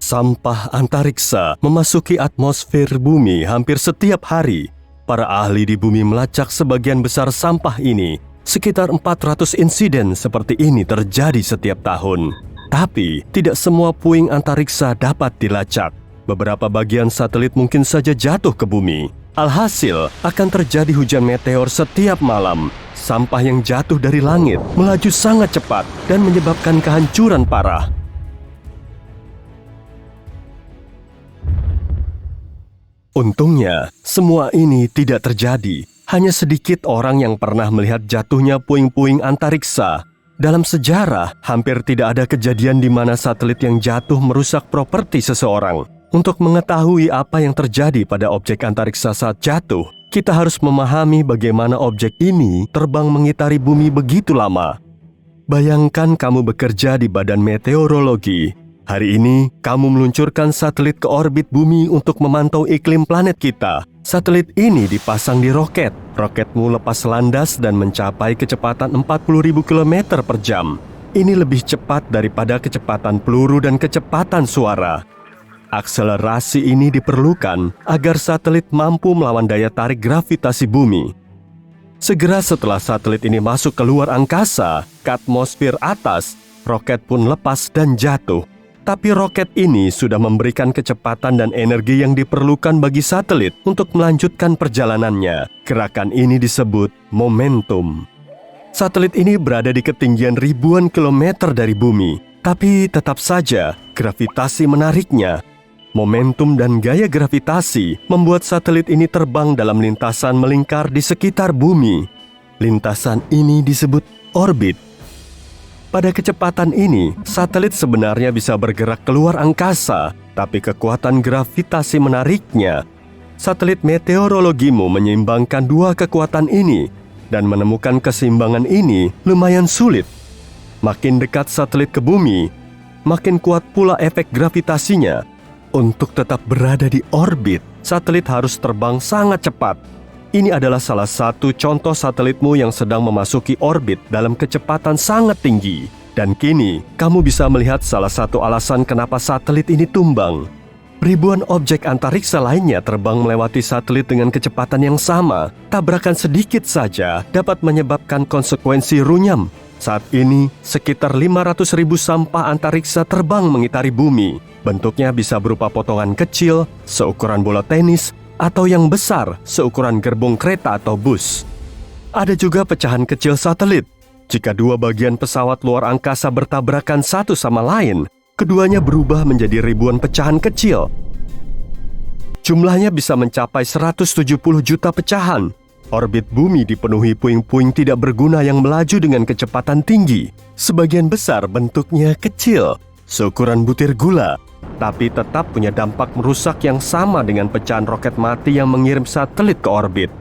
Sampah antariksa memasuki atmosfer bumi hampir setiap hari. Para ahli di bumi melacak sebagian besar sampah ini. Sekitar 400 insiden seperti ini terjadi setiap tahun. Tapi, tidak semua puing antariksa dapat dilacak. Beberapa bagian satelit mungkin saja jatuh ke bumi. Alhasil, akan terjadi hujan meteor setiap malam. Sampah yang jatuh dari langit melaju sangat cepat dan menyebabkan kehancuran parah. Untungnya, semua ini tidak terjadi. Hanya sedikit orang yang pernah melihat jatuhnya puing-puing antariksa. Dalam sejarah, hampir tidak ada kejadian di mana satelit yang jatuh merusak properti seseorang. Untuk mengetahui apa yang terjadi pada objek antariksa saat jatuh, kita harus memahami bagaimana objek ini terbang mengitari bumi begitu lama. Bayangkan kamu bekerja di Badan Meteorologi. Hari ini, kamu meluncurkan satelit ke orbit bumi untuk memantau iklim planet kita. Satelit ini dipasang di roket. Roketmu lepas landas dan mencapai kecepatan 40.000 km per jam. Ini lebih cepat daripada kecepatan peluru dan kecepatan suara. Akselerasi ini diperlukan agar satelit mampu melawan daya tarik gravitasi bumi. Segera setelah satelit ini masuk ke luar angkasa, ke atmosfer atas, roket pun lepas dan jatuh. Tapi roket ini sudah memberikan kecepatan dan energi yang diperlukan bagi satelit untuk melanjutkan perjalanannya. Gerakan ini disebut momentum. Satelit ini berada di ketinggian ribuan kilometer dari bumi, tapi tetap saja gravitasi menariknya. Momentum dan gaya gravitasi membuat satelit ini terbang dalam lintasan melingkar di sekitar bumi. Lintasan ini disebut orbit. Pada kecepatan ini, satelit sebenarnya bisa bergerak keluar angkasa, tapi kekuatan gravitasi menariknya. Satelit meteorologimu menyeimbangkan dua kekuatan ini, dan menemukan keseimbangan ini lumayan sulit. Makin dekat satelit ke bumi, makin kuat pula efek gravitasinya. Untuk tetap berada di orbit, satelit harus terbang sangat cepat. Ini adalah salah satu contoh satelitmu yang sedang memasuki orbit dalam kecepatan sangat tinggi. Dan kini, kamu bisa melihat salah satu alasan kenapa satelit ini tumbang. Ribuan objek antariksa lainnya terbang melewati satelit dengan kecepatan yang sama. Tabrakan sedikit saja dapat menyebabkan konsekuensi runyam. Saat ini, sekitar 500.000 sampah antariksa terbang mengitari bumi. Bentuknya bisa berupa potongan kecil, seukuran bola tenis, atau yang besar seukuran gerbong kereta atau bus. Ada juga pecahan kecil satelit. Jika dua bagian pesawat luar angkasa bertabrakan satu sama lain, keduanya berubah menjadi ribuan pecahan kecil. Jumlahnya bisa mencapai 170 juta pecahan. Orbit bumi dipenuhi puing-puing tidak berguna yang melaju dengan kecepatan tinggi. Sebagian besar bentuknya kecil, seukuran butir gula, tapi tetap punya dampak merusak yang sama dengan pecahan roket mati yang mengirim satelit ke orbit.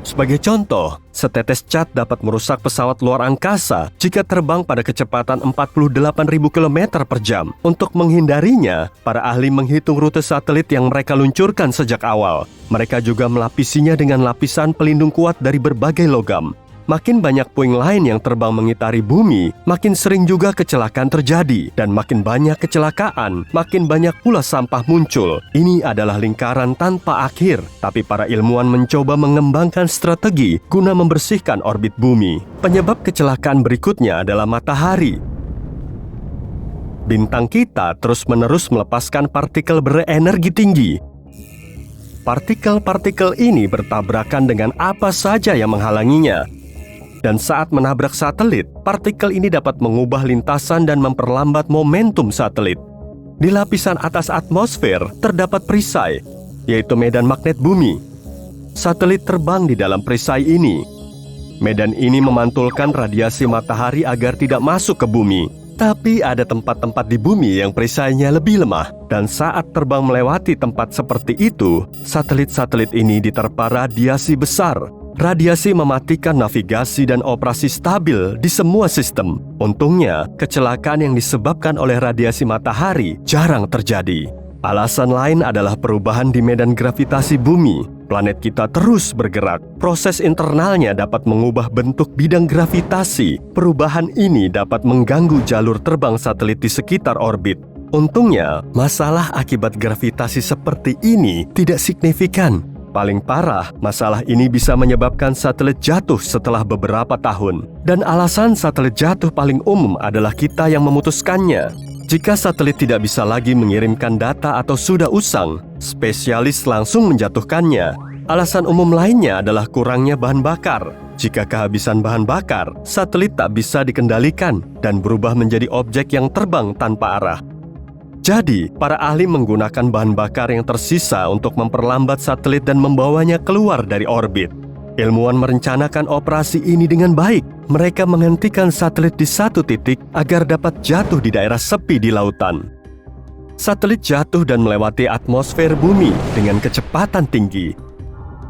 Sebagai contoh, setetes cat dapat merusak pesawat luar angkasa jika terbang pada kecepatan 48.000 km per jam. Untuk menghindarinya, para ahli menghitung rute satelit yang mereka luncurkan sejak awal. Mereka juga melapisinya dengan lapisan pelindung kuat dari berbagai logam. Makin banyak puing lain yang terbang mengitari bumi, makin sering juga kecelakaan terjadi. Dan makin banyak kecelakaan, makin banyak pula sampah muncul. Ini adalah lingkaran tanpa akhir. Tapi para ilmuwan mencoba mengembangkan strategi guna membersihkan orbit bumi. Penyebab kecelakaan berikutnya adalah matahari. Bintang kita terus-menerus melepaskan partikel berenergi tinggi. Partikel-partikel ini bertabrakan dengan apa saja yang menghalanginya. Dan saat menabrak satelit, partikel ini dapat mengubah lintasan dan memperlambat momentum satelit. Di lapisan atas atmosfer terdapat perisai, yaitu medan magnet bumi. Satelit terbang di dalam perisai ini. Medan ini memantulkan radiasi matahari agar tidak masuk ke bumi. Tapi ada tempat-tempat di bumi yang perisainya lebih lemah. Dan saat terbang melewati tempat seperti itu, satelit-satelit ini diterpa radiasi besar. Radiasi mematikan navigasi dan operasi stabil di semua sistem. Untungnya, kecelakaan yang disebabkan oleh radiasi matahari jarang terjadi. Alasan lain adalah perubahan di medan gravitasi bumi. Planet kita terus bergerak. Proses internalnya dapat mengubah bentuk bidang gravitasi. Perubahan ini dapat mengganggu jalur terbang satelit di sekitar orbit. Untungnya, masalah akibat gravitasi seperti ini tidak signifikan. Paling parah, masalah ini bisa menyebabkan satelit jatuh setelah beberapa tahun. Dan alasan satelit jatuh paling umum adalah kita yang memutuskannya. Jika satelit tidak bisa lagi mengirimkan data atau sudah usang, spesialis langsung menjatuhkannya. Alasan umum lainnya adalah kurangnya bahan bakar. Jika kehabisan bahan bakar, satelit tak bisa dikendalikan dan berubah menjadi objek yang terbang tanpa arah. Jadi, para ahli menggunakan bahan bakar yang tersisa untuk memperlambat satelit dan membawanya keluar dari orbit. Ilmuwan merencanakan operasi ini dengan baik. Mereka menghentikan satelit di satu titik agar dapat jatuh di daerah sepi di lautan. Satelit jatuh dan melewati atmosfer bumi dengan kecepatan tinggi.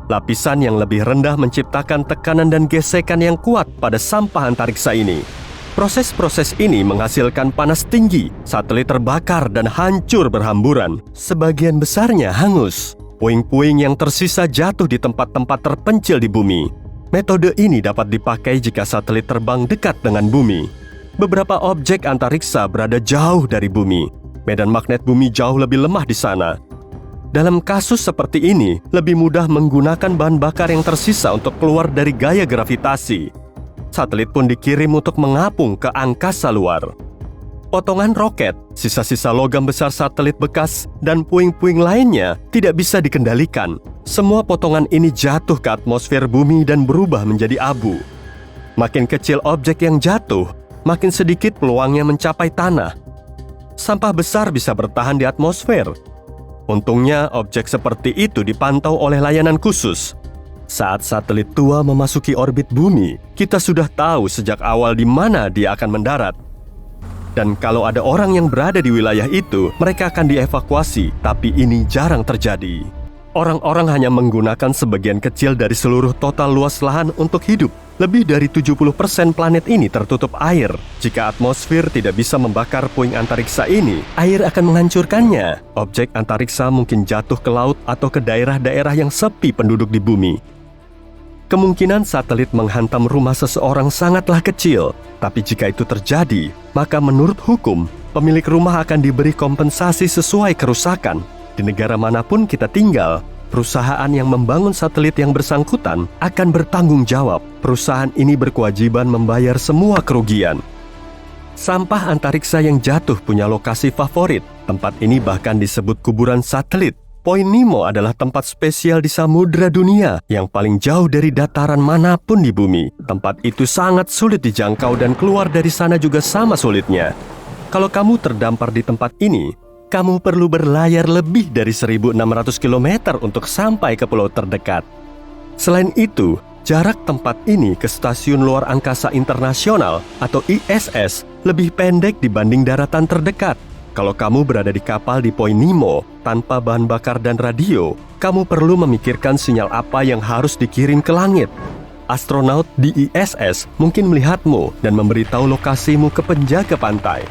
Lapisan yang lebih rendah menciptakan tekanan dan gesekan yang kuat pada sampah antariksa ini. Proses-proses ini menghasilkan panas tinggi, satelit terbakar dan hancur berhamburan. Sebagian besarnya hangus. Puing-puing yang tersisa jatuh di tempat-tempat terpencil di bumi. Metode ini dapat dipakai jika satelit terbang dekat dengan bumi. Beberapa objek antariksa berada jauh dari bumi. Medan magnet bumi jauh lebih lemah di sana. Dalam kasus seperti ini, lebih mudah menggunakan bahan bakar yang tersisa untuk keluar dari gaya gravitasi. Satelit pun dikirim untuk mengapung ke angkasa luar. Potongan roket, sisa-sisa logam besar satelit bekas, dan puing-puing lainnya tidak bisa dikendalikan. Semua potongan ini jatuh ke atmosfer bumi dan berubah menjadi abu. Makin kecil objek yang jatuh, makin sedikit peluangnya mencapai tanah. Sampah besar bisa bertahan di atmosfer. Untungnya, objek seperti itu dipantau oleh layanan khusus. Saat satelit tua memasuki orbit bumi, kita sudah tahu sejak awal di mana dia akan mendarat. Dan kalau ada orang yang berada di wilayah itu, mereka akan dievakuasi, tapi ini jarang terjadi. Orang-orang hanya menggunakan sebagian kecil dari seluruh total luas lahan untuk hidup. Lebih dari 70% planet ini tertutup air. Jika atmosfer tidak bisa membakar puing antariksa ini, air akan menghancurkannya. Objek antariksa mungkin jatuh ke laut atau ke daerah-daerah yang sepi penduduk di bumi. Kemungkinan satelit menghantam rumah seseorang sangatlah kecil, tapi jika itu terjadi, maka menurut hukum, pemilik rumah akan diberi kompensasi sesuai kerusakan. Di negara manapun kita tinggal, perusahaan yang membangun satelit yang bersangkutan akan bertanggung jawab. Perusahaan ini berkewajiban membayar semua kerugian. Sampah antariksa yang jatuh punya lokasi favorit. Tempat ini bahkan disebut kuburan satelit. Point Nemo adalah tempat spesial di samudera dunia yang paling jauh dari dataran manapun di bumi. Tempat itu sangat sulit dijangkau dan keluar dari sana juga sama sulitnya. Kalau kamu terdampar di tempat ini, kamu perlu berlayar lebih dari 1.600 km untuk sampai ke pulau terdekat. Selain itu, jarak tempat ini ke Stasiun Luar Angkasa Internasional atau ISS lebih pendek dibanding daratan terdekat. Kalau kamu berada di kapal di Point Nemo tanpa bahan bakar dan radio, kamu perlu memikirkan sinyal apa yang harus dikirim ke langit. Astronaut di ISS mungkin melihatmu dan memberitahu lokasimu ke penjaga pantai.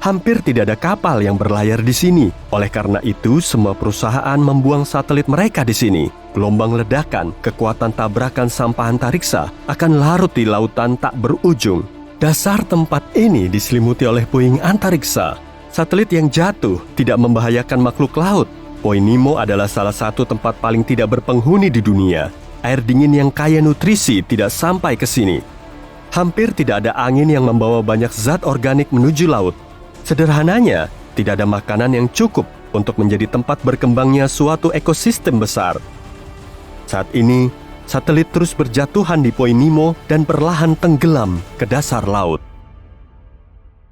Hampir tidak ada kapal yang berlayar di sini. Oleh karena itu, semua perusahaan membuang satelit mereka di sini. Gelombang ledakan, kekuatan tabrakan sampah antariksa akan larut di lautan tak berujung. Dasar tempat ini diselimuti oleh puing antariksa. Satelit yang jatuh tidak membahayakan makhluk laut. Point Nemo adalah salah satu tempat paling tidak berpenghuni di dunia. Air dingin yang kaya nutrisi tidak sampai ke sini. Hampir tidak ada angin yang membawa banyak zat organik menuju laut. Sederhananya, tidak ada makanan yang cukup untuk menjadi tempat berkembangnya suatu ekosistem besar. Saat ini, satelit terus berjatuhan di Point Nemo dan perlahan tenggelam ke dasar laut.